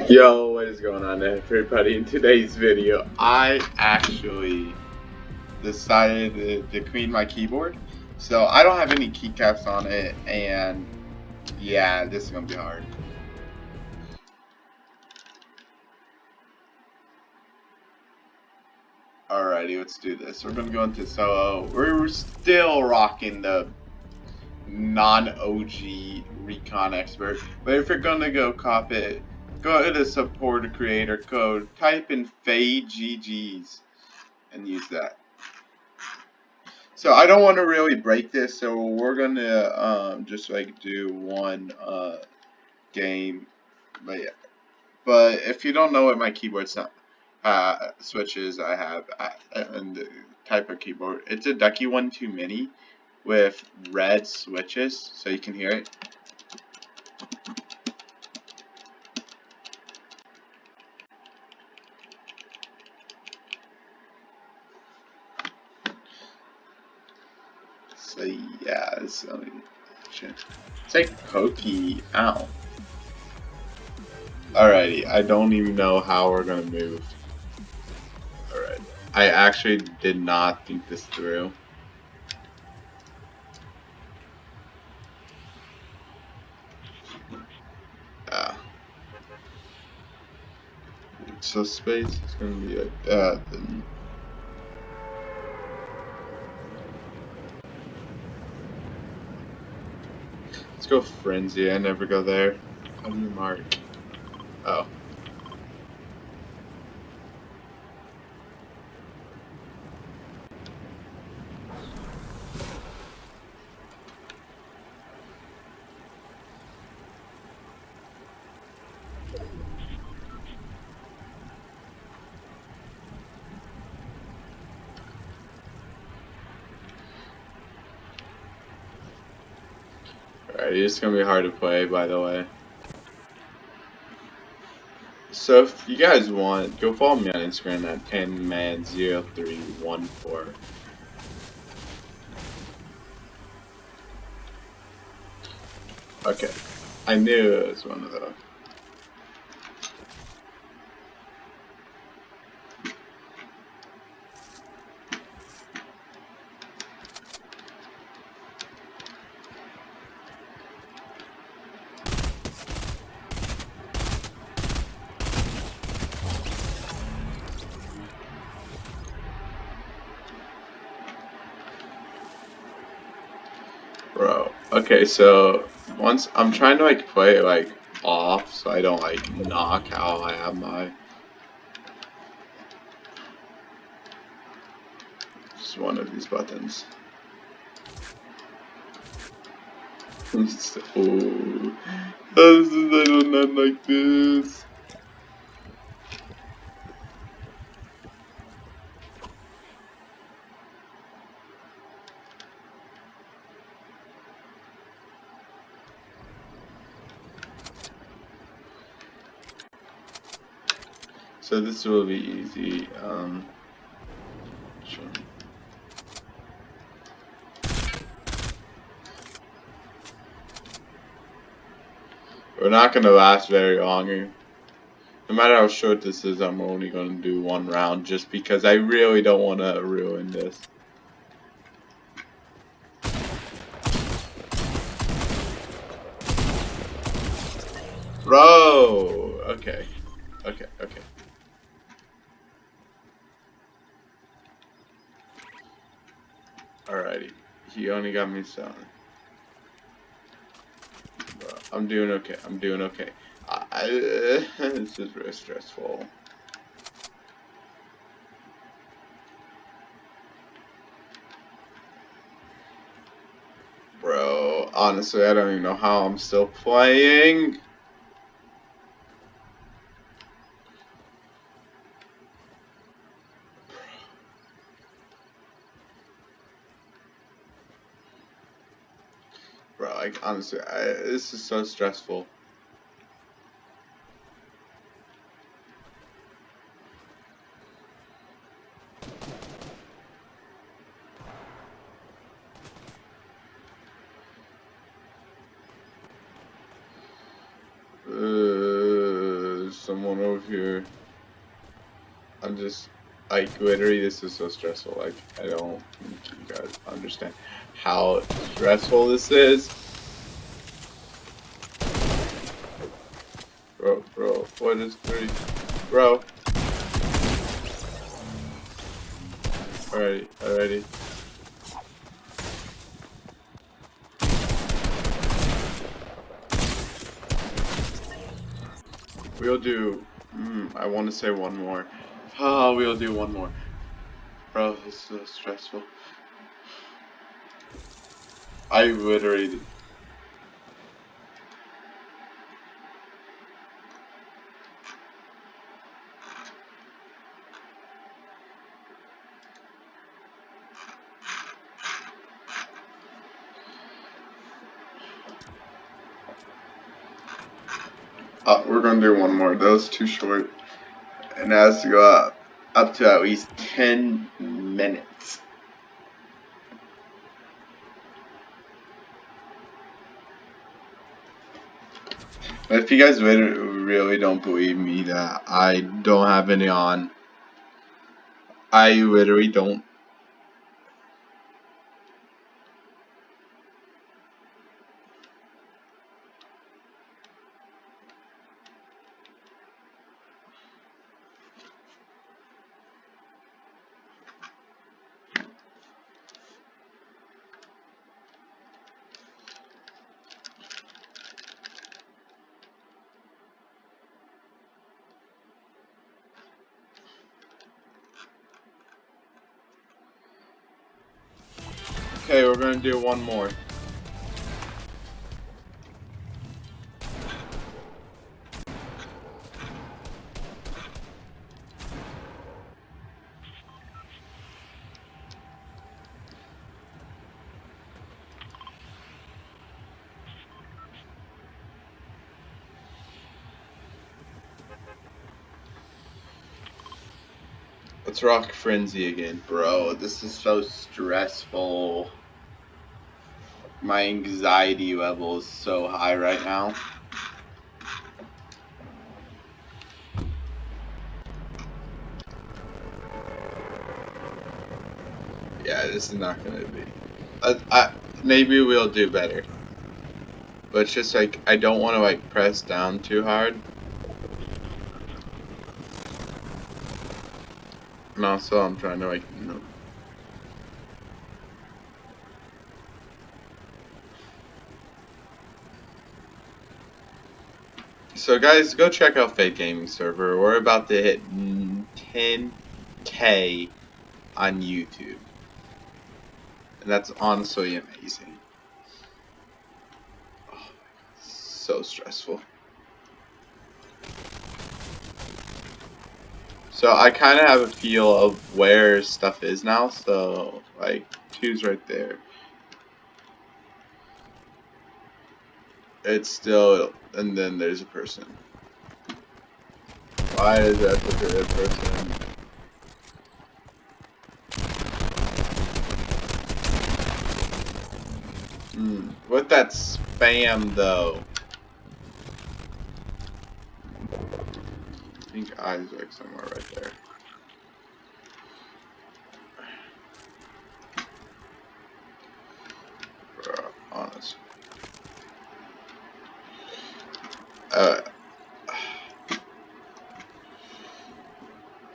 Yo, what is going on everybody? In today's video, I actually decided to clean my keyboard. So I don't have any keycaps on it, and yeah, this is gonna be hard. Alrighty, let's do this. We're gonna go into solo. We're still rocking the non-OG recon expert, but if you're gonna go cop it, go to the support creator code, type in FADEGGs, and use that. So I don't want to really break this, so we're gonna just like do one game, but yeah. But if you don't know what my keyboard switches I have and the type of keyboard, it's a Ducky 1-2 Mini with red switches, so you can hear it. So yeah, it's like pokey. Ow. Alrighty, I don't even know how we're gonna move. Alright. I actually did not think this through. So space is gonna be like that, then let's go frenzy. I never go there. How do you mark? Oh. Alright, it's gonna be hard to play, by the way. So if you guys want, go follow me on Instagram at 10man0314. Okay. I knew it was one of those. Bro. Okay, so once I'm trying to like play it like off so I don't like knock how I have my just one of these buttons. Oh, I do not like this. So this will be easy. Sure. We're not gonna last very long. No matter how short this is, I'm only gonna do one round just because I really don't want to ruin this. Bro! Okay. Okay, okay. Alrighty. He only got me selling. Bro, I'm doing okay. I'm doing okay. This is really stressful. Bro, honestly, I don't even know how I'm still playing. Bro, like, honestly, this is so stressful. someone over here. I'm just, like, literally, this is so stressful. Like, I don't think you guys understand how stressful this is. Bro, what is 3? Bro. Alrighty. We'll do, I want to say one more. Oh, we'll do one more. Bro, it's so stressful. I literally... we're gonna do one more. That was too short. And it has to go up to at least 10 minutes. But if you guys really don't believe me that I don't have any on, I literally don't. Okay, we're gonna do one more. Let's rock Frenzy again. Bro, this is so stressful. My anxiety level is so high right now. Yeah, this is not gonna be. Maybe we'll do better. But it's just like, I don't want to like press down too hard. And also I'm trying to like, you know. So guys, go check out Fake Gaming Server. We're about to hit 10K on YouTube. And that's honestly amazing. Oh, so stressful. So I kind of have a feel of where stuff is now. So like 2's right there. It's still, and then there's a person. Why is that such a good person? With that spam though. I think Isaac somewhere right there. Bro, honest.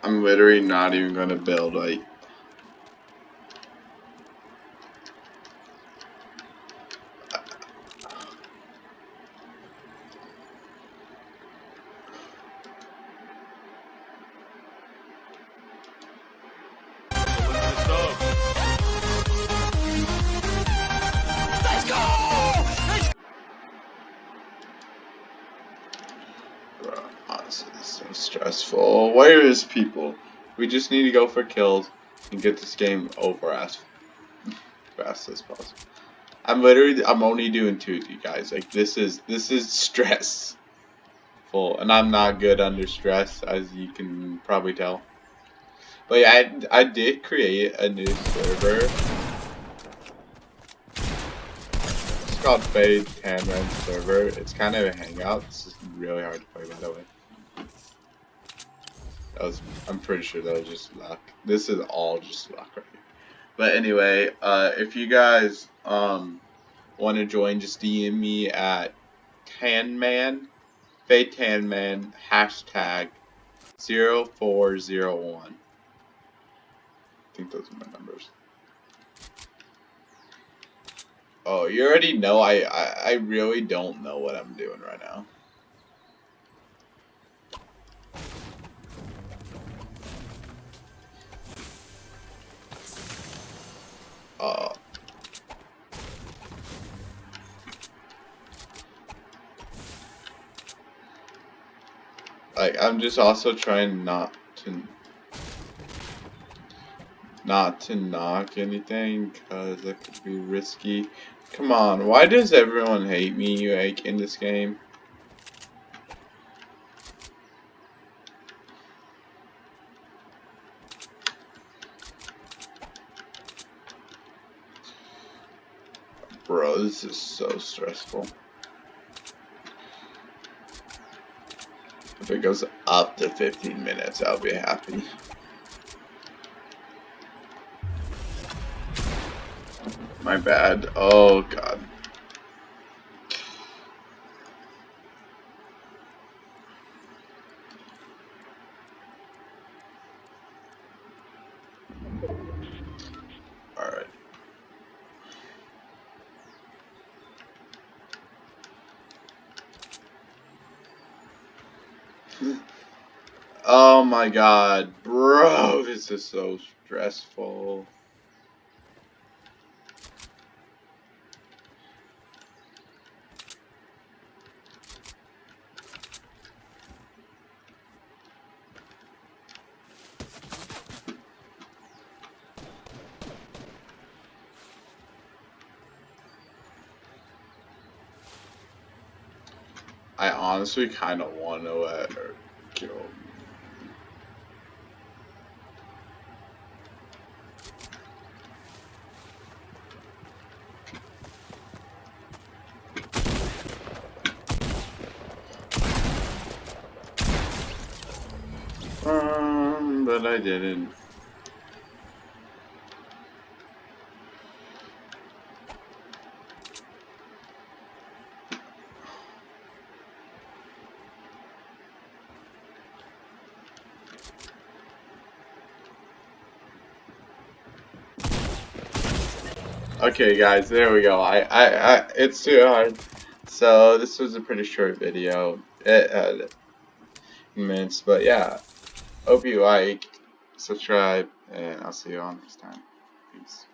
I'm literally not even gonna build like. Bro, honestly, this is so stressful. Where is people? We just need to go for kills and get this game over as fast as possible. I'm only doing 2 with you guys. Like this is stressful, and I'm not good under stress, as you can probably tell. But yeah, I did create a new server. It's called Fade 10 Run Server. It's kind of a hangout. It's just really hard to play, by the way. I'm pretty sure that was just luck. This is all just luck right here. But anyway, if you guys want to join, just DM me at Tanman, FadeTanman, hashtag 0401. I think those are my numbers. Oh, you already know I really don't know what I'm doing right now. Like, I'm just also trying not to knock anything, because that could be risky. Come on, why does everyone hate me, like, in this game? Bro, this is so stressful. If it goes up to 15 minutes, I'll be happy. My bad. Oh, God. Alright. Oh my God. Bro, this is so stressful. I honestly kind of want to let her kill me. But I didn't. Okay, guys, there we go. It's too hard. So this was a pretty short video. It had minutes, but yeah. Hope you like, subscribe, and I'll see you all next time. Peace.